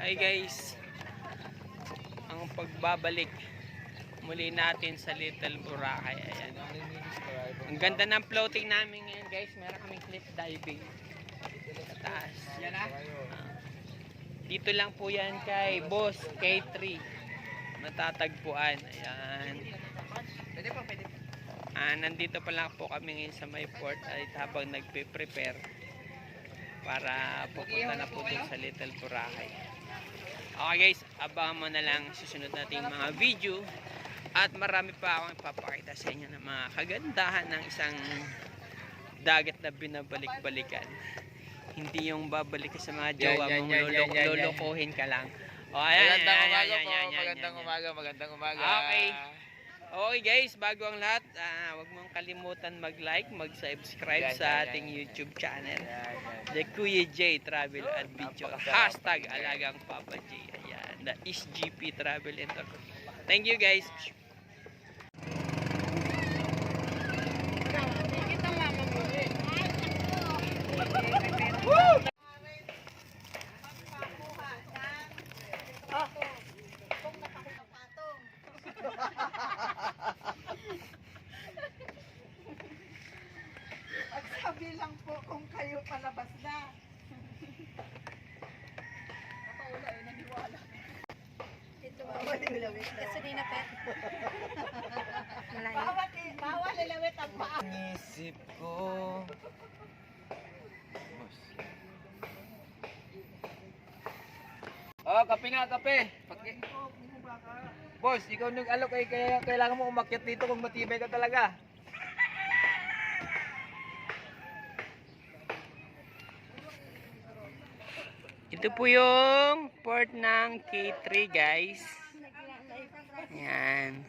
Hi guys, ang pagbabalik muli natin sa Little Boracay. Ayan. Ang ganda ng floating namin ngayon guys. Meron kaming cliff diving sa taas. Dito lang po yan kay Boss K3 matatagpuan. Ayan. Pwede po. Nandito pa lang po kami ngayon sa may port at habang nagpe-prepare para pupunta na po dun sa Little Boracay. Okay guys, abangan mo na lang susunod nating mga video at marami pa akong ipapakita sa inyo ng mga kagandahan ng isang dagat na binabalik-balikan. Hindi yung babalik ka sa mga jowa mong lolokohin ka lang. O, ayan, Magandang umaga. Okay guys, bago ang lahat, huwag mong kalimutan mag-like, mag-subscribe sa ating YouTube channel, The Kuya J Travel Adventure, hashtag Alagang Papa J. Ayan, the SGP Travel and Tour. Thank you guys. Sabi lang po kung kayo palabas na. Wala eh, naniwala. Ito kasi di na pet. Bawal ilawit ang paa. Isip ko. Oh, kape nga, kape. Boss, ikaw nag-alok ay kaya kailangan mo umakyat dito kung matibay ka talaga. Ito po yung port ng K3 guys. Yan.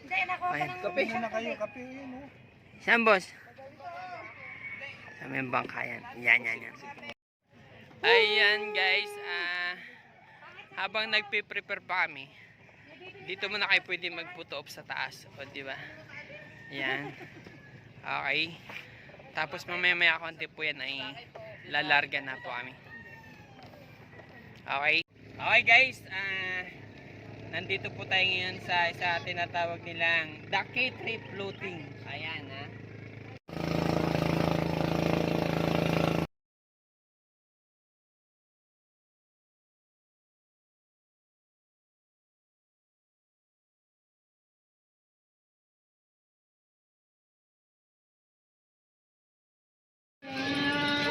Hindi, nakuha ka ng Kape muna kayo, kape yun oh. Saan boss? Sa may bangkayan. Yan. Ayan guys. Habang nagpe-prepare pa kami, dito muna kayo pwede mag-photo op sa taas. O diba? Yan. Okay. Tapos mamaya konti po yan ay lalarga na po kami. Okay. Okay guys. Nandito po tayo ngayon sa isa tinatawag nilang the K3 floating. Ayan ha.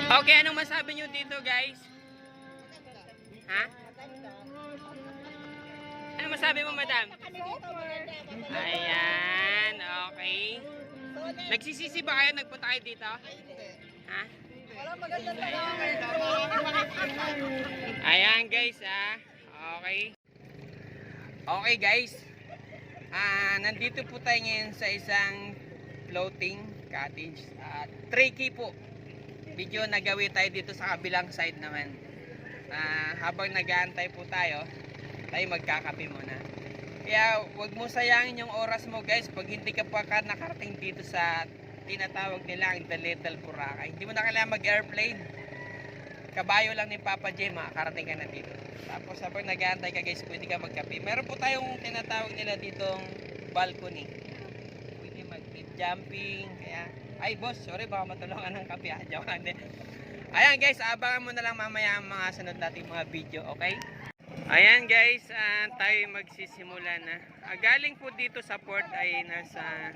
Okay, anong masabi nyo dito guys? Ha? Ano masabi mo madam? Ayan, okay. Nagsisisi ba kayo? Nagpunta kayo dito? Ha? Ayan guys ha. Okay. Okay guys. Nandito po tayo ngayon sa isang floating cottage. 3K po. Video nagawi tayo dito sa kabilang side naman. Habang nag-aantay po tayo magkakape muna. Kaya wag mo sayangin yung oras mo guys pag hindi ka pa nakarating dito sa tinatawag nila ang The Little Boracay. Hindi mo na kailangan mag-airplane. Kabayo lang ni Papa J, makakarating ka na dito. Tapos habang nag-aantay ka guys, pwede ka magkape. Meron po tayong tinatawag nila ditong balcony. Pwede mag-cliff jumping. Kaya, ay boss, sorry baka matulungan ng kape. Ayan guys, abangan mo na lang mamaya ang mga sunod nating mga video, okay? Ayan guys, tayo magsisimula na. Galing po dito sa port ay nasa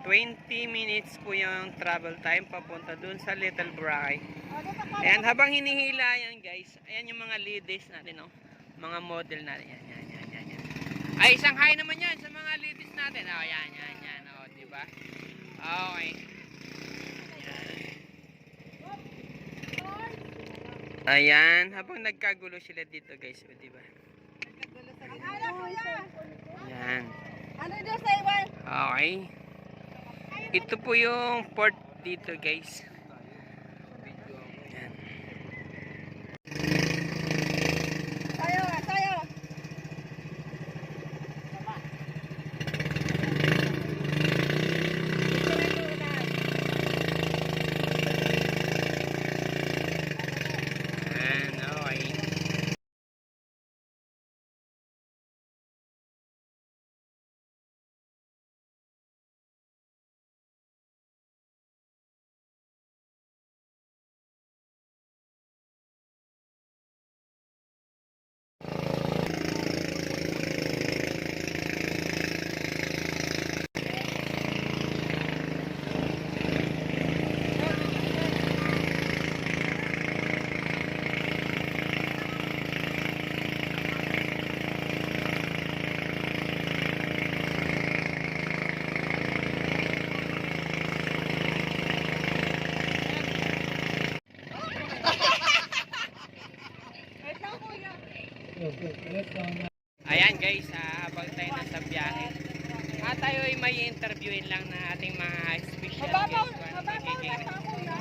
20 minutes po yung travel time papunta dun sa Little Boracay. Ayan, habang hinihila yan guys, ayan yung mga ladies natin, oh. Mga model natin. Yan. Ay, isang hi naman yan sa mga ladies natin. Oh, yan. Oh, diba? Okay. Ayan, habang nagkagulo sila dito guys, o diba? Ayan. Ano doon sa iwan? Okay. Ito po yung port dito guys. Ayan. Sayo. Ayan, okay. Ayan guys, habang tayo nasa biyahe. Tayo ay may interviewin lang na ating mga special guest.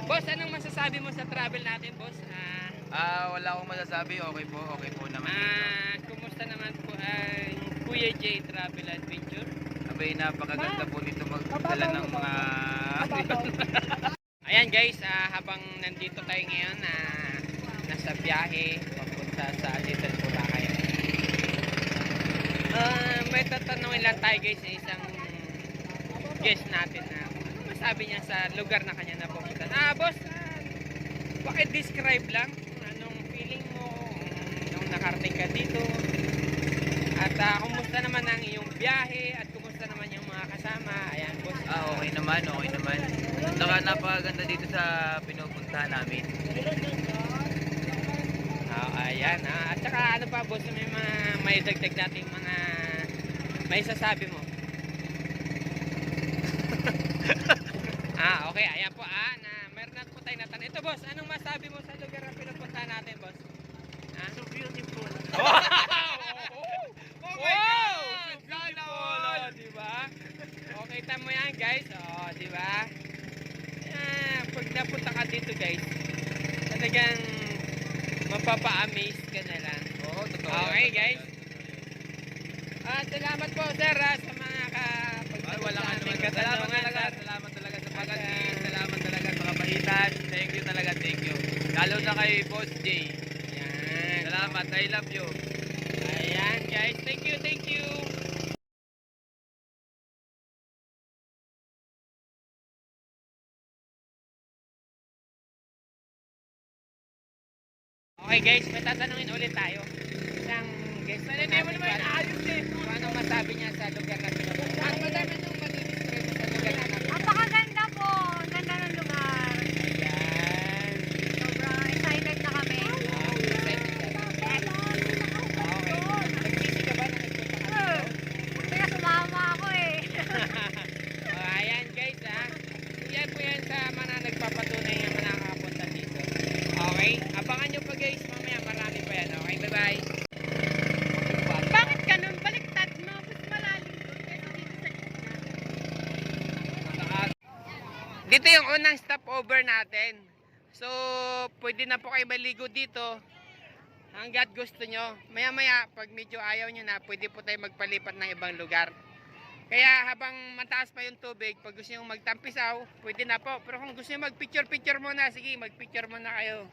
Boss, anong masasabi mo sa travel natin, boss? Wala akong masasabi. Okay po naman dito. Kumusta naman po ang Kuya J Travel Adventure? Abay, napakaganda po dito magdala ng mga... Ayan guys, habang nandito tayo ngayon nasa biyahe papunta sa Little Boracay. May tatanungin lang tayo guys sa isang guest natin na ano masabi niya sa lugar na kanya napupunta. Boss, describe lang anong feeling mo nung nakarating ka dito at kumusta naman ang iyong biyahe at kumusta naman yung mga kasama. Ayan boss. Okay naman. Saka napakaganda dito sa pinupuntahan namin. Ayan at saka ano pa boss, may dagdag natin mga may sasabi mo. Okay, ayan po meron na po tayong natanong. Ito boss, anong masabi mo sa lugar na pinupuntahan natin boss? So beautiful. Oh my God! So beautiful, diba? Okay, tamo yan guys. Diba? Pag napunta ka dito guys, talagang mapapa-amaze ka na lang. Oo, totoo. Okay guys. Salamat po sir sa mga Wala ka naman. Salamat talaga sa pag-atin. Salamat talaga sa kabaitan. Thank you. Lalo na kay Boss J. Ayan. Salamat. I love you. Ayan guys. Thank you. Okay guys, may tatanungin ulit tayo. Isang guest natin. Kung anong masabi niya sa lugar na pinupuntahan. Madami nung mag-describe sa lugar na pinupuntahan. Napakaganda po. Ang ganda ng lugar. Ayan. Sobrang excited na kami. Nagsisi ka ba na nagpunta ka dito? Kaya sumama ako eh. Ayan guys yan po yan sa mga nagpapatunay na manakapunta dito. Okay, abangan nyo pa guys, mamaya marami pa yan. Okay, bye bye. Bakit ganun? Baliktad mo, mas malalim doon kasi dito sa gitna. Dito yung unang stopover natin. So pwede na po kayo maligo dito hanggat gusto nyo. Maya maya pag medyo ayaw nyo na, pwede po tayo magpalipat ng ibang lugar. Kaya habang mataas pa yung tubig, pag gusto nyo magtampisaw, pwede na po. Pero kung gusto nyo mag-picture muna, sige, mag-picture muna kayo.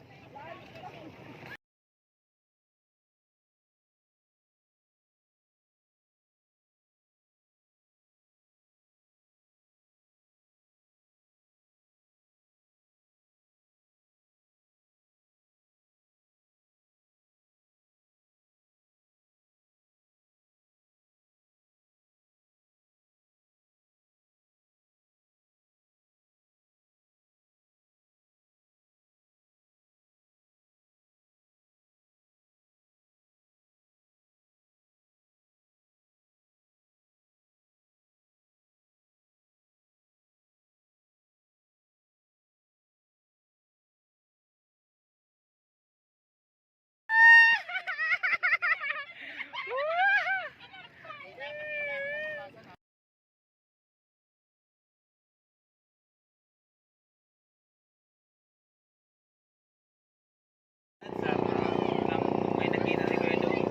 May nakita si Kuya doon.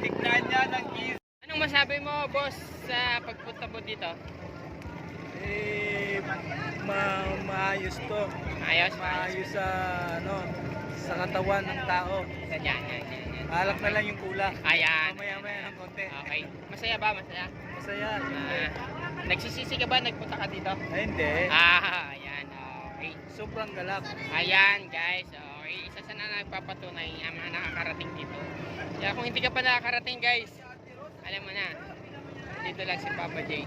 Tignan niya ng gis. Anong masabi mo, boss, sa pagpunta mo dito? Maayos to. Ayos? Maayos sa sa katawan ng tao. Yan. Alak na lang yung kulak. Ayan. Maya ng konti. Okay. Masaya ba? Masaya? Masaya. Nagsisisi ka ba? Nagpunta ka dito? Ay, hindi. Ayan. Okay. Sobrang galak. Ayan, guys. Okay. Isa sa nagpapatunay ang mga nakakarating dito. Kaya kung hindi ka pa nakakarating, guys, alam mo na. Dito lang si Papa J.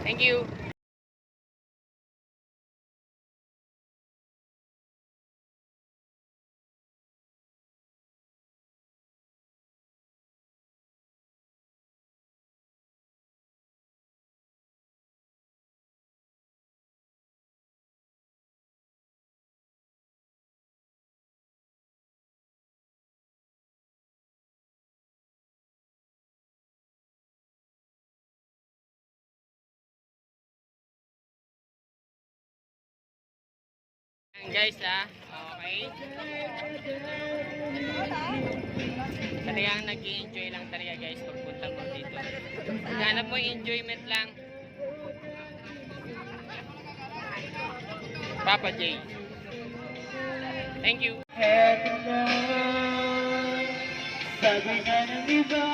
Thank you. Ayan guys okay. Talagang nag-i-enjoy lang talaga guys pagpunta mo dito. Hanap mo enjoyment lang. Papa J. Thank you. Sabi nga ng iba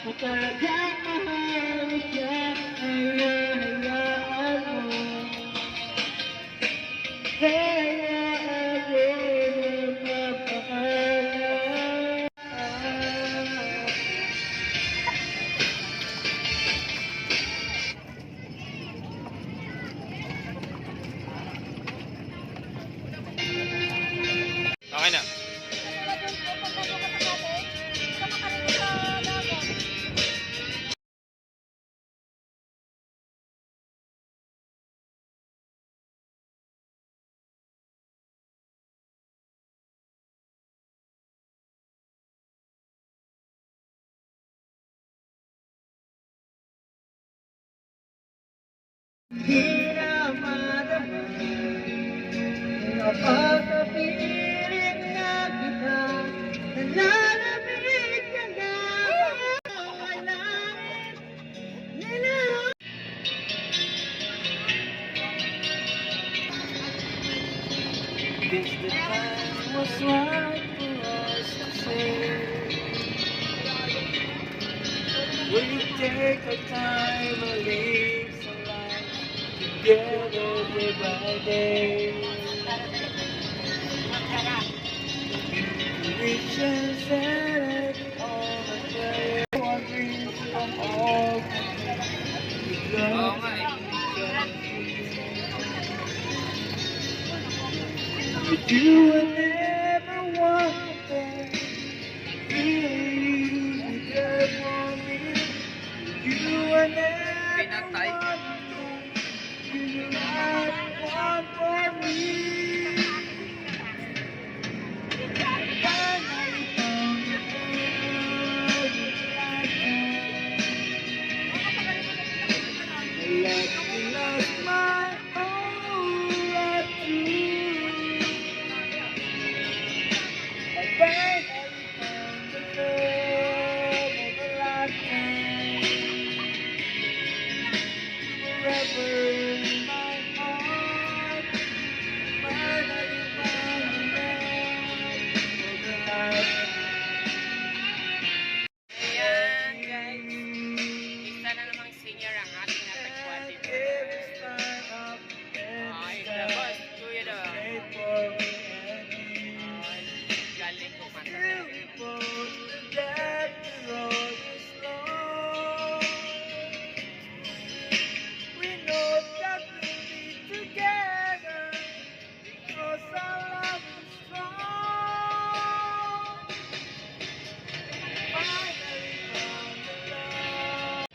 kung talagang mahal siya, hayaan mo. Hayaan mo na mapahalan. Okay na. Di na madama napakapiling na kita, nalalamig ka na langit nila. This the time was right for us to say, will you take the time or leave some life together day by day? Reaches that all the day, wandering from all the love. But you were never wanted, really, you care for me. You were never wanted, you not one for me. Finally found the love like that. Lost my whole life too. I finally found the love of a lifetime. Forever in my heart. Finally found the love of a lifetime. Ayan guys. Isa na namang senior ang ating natagpuan dito. Every time up, Ay, every labas. time. Kuya na. Pray for me and me. Ay, galing kumanta. Till we both forget the road is long. We know that we'll be together because our love is strong. Finally found the love.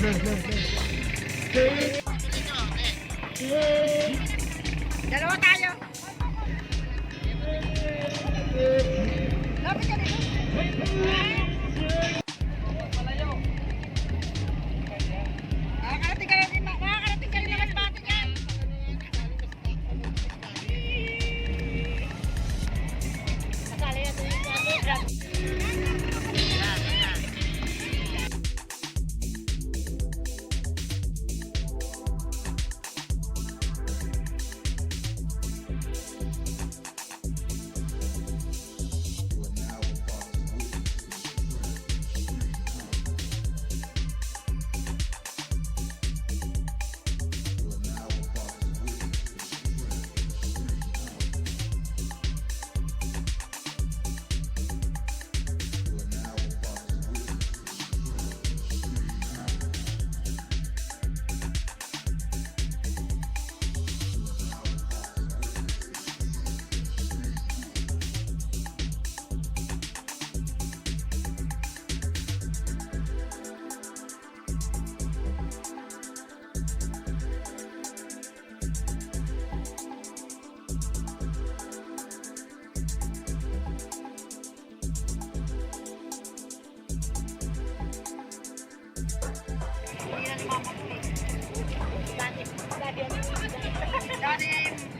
Dalawa tayo. Lapit ka dito. Nakakarating ka rin, nakakarating ka rin naman bati yan. Nasali na doon yung bati.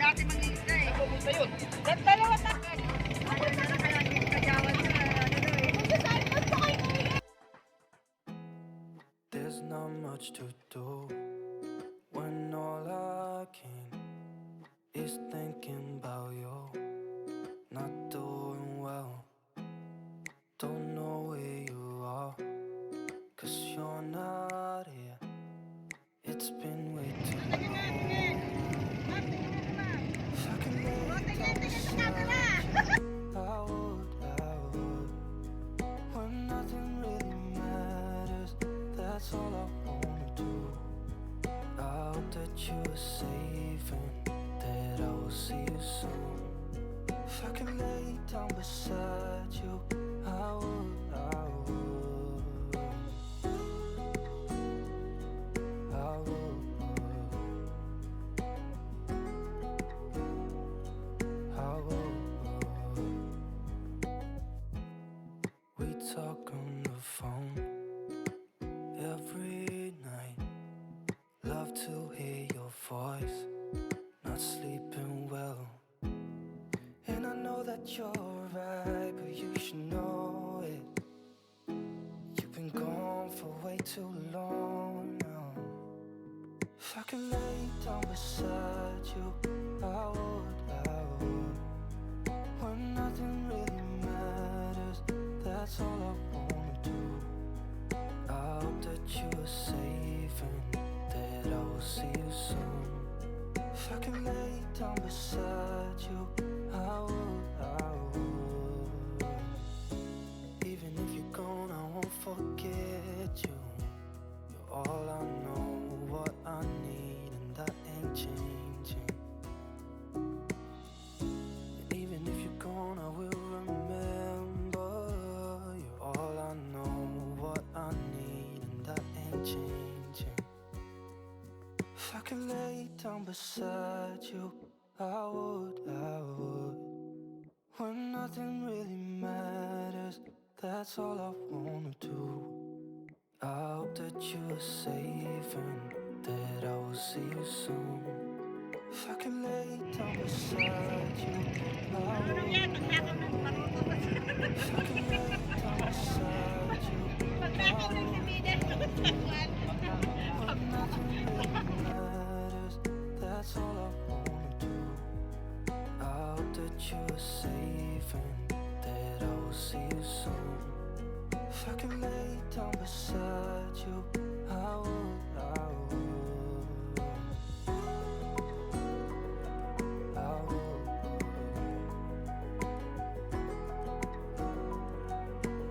Dati mangingisda eh. Pumunta yun. Dalawa na. Ayun na lang kaya kagawan sa There's not much to do when all I can is thinking about you. Not doing well, don't know where you are, 'cause you're not here. It's been way too long. If I can lay down beside you, I would. When nothing really matters, that's all I wanna do. I hope that you're safe and that I will see you soon. If I can lay down beside you, I would. I would. I would. We talk on the phone every night. Love to hear your voice. Not sleeping well, and I know that you're right, but you should know it. You've been gone for way too long now. If I can lay down beside you, I would. When nothing really matters, that's all I wanna do. I hope that you're safe and that I will see you soon. If I can lay down beside you, I would. Even if you're gone, I won't forget you. You're all I know, what I need, and that ain't changing. And even if you're gone, I will remember. You're all I know, what I need, and that ain't changing. If I could lay down beside you, I would. When nothing really matters, that's all I wanna do. I hope that you're safe and that I will see you soon. If I could lay down beside you, I would. If I could lay down beside you, I would. When nothing really matters, that's all I wanna do. I hope that you're safe and that I will see you soon. If I can lay down beside you, I would. I would. I would.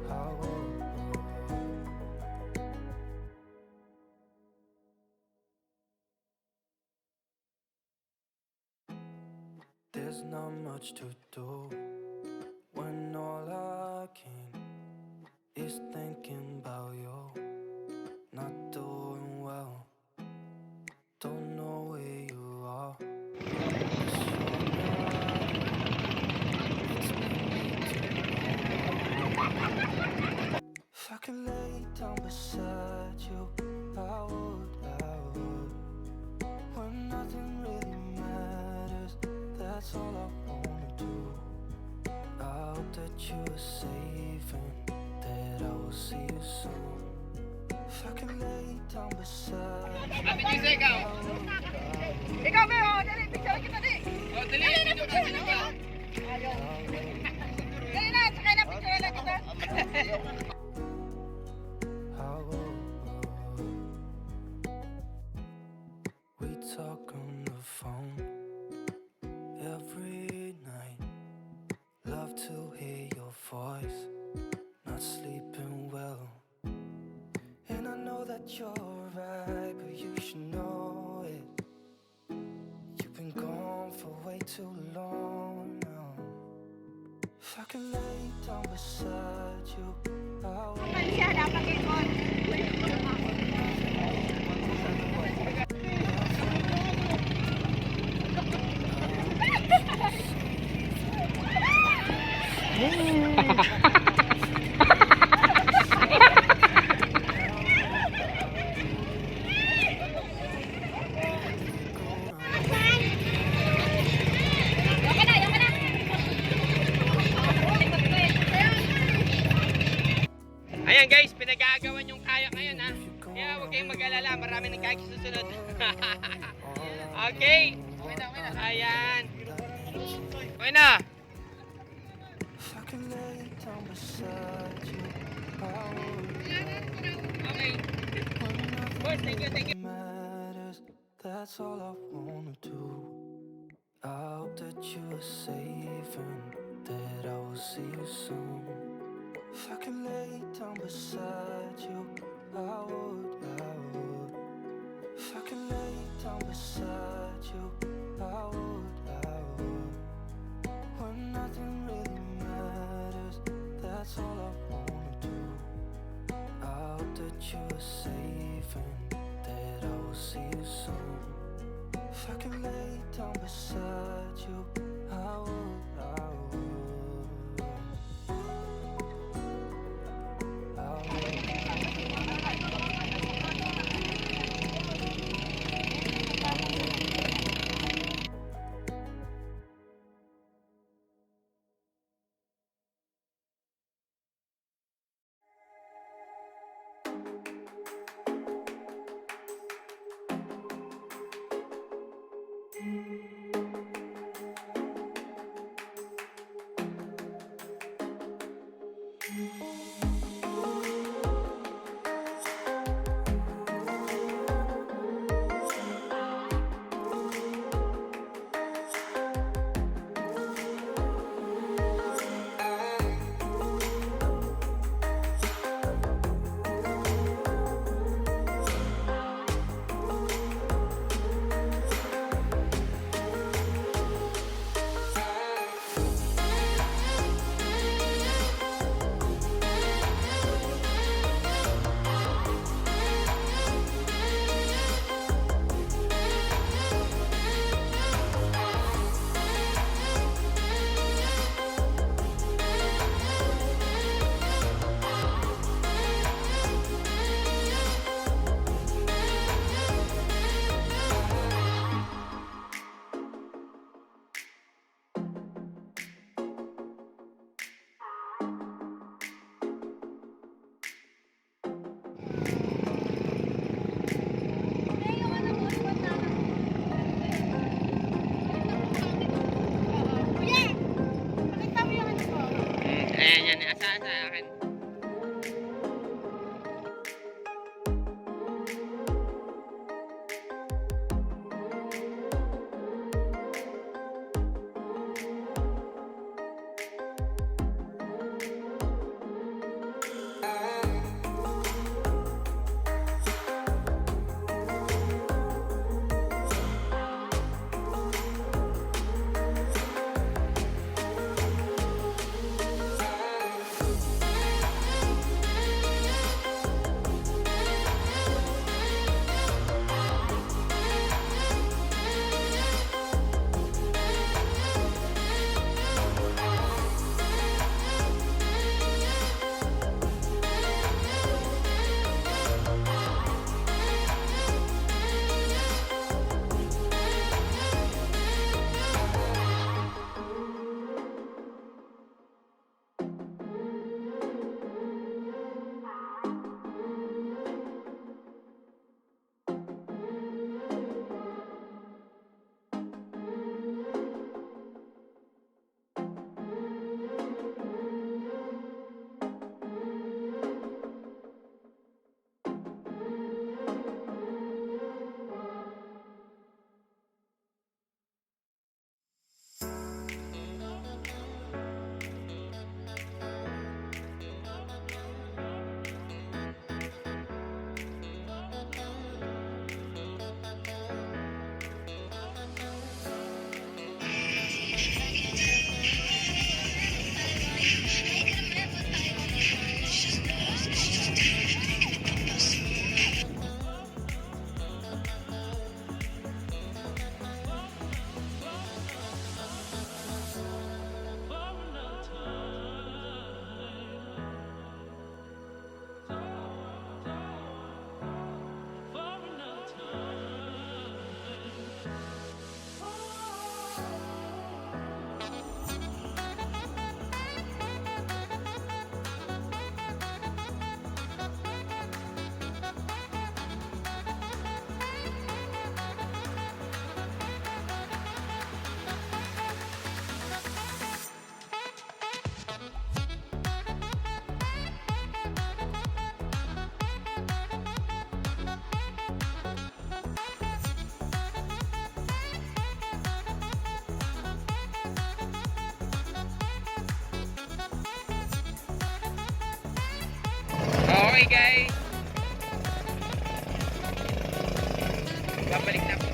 I would. There's not much to do when all I can is thinking about you. Not doing That's all I wanna do. I hope that you are safe and that I will see you soon. If I can lay down beside you, Ate Gisa, ikaw. Ikaw, Beo, dali, picture kita, di. O, dali, video ka sila ba? Ayaw. Dali na, sakay na, picture na kita. I will. We talk on the phone every night. Love to hear your voice. Not sleeping well. And I know that you're right, but you should know it. You've been gone for way too long now. If I can lay down beside you, I will. Ano siya, dapat ikon. Ayan guys, pinag-aagawan yung kayak ngayon ha. Kaya huwag kayong mag-alala, marami ng kayak susunod. Okay. Okay na, okay na. Ayan. Okay na. If I can lay down beside you, I will. Okay. Boss, thank you, thank you. Matters, that's all I wanna do. I hope that you are safe and that I will see you soon. If I can lay down beside you, I would, I would. If I can lay down beside you, I would, I would. When nothing really matters, that's all I wanna do. I hope that you are safe and that I will see you soon. If I can lay down beside you, I would, I would. I would. Okay guys. Babalik na po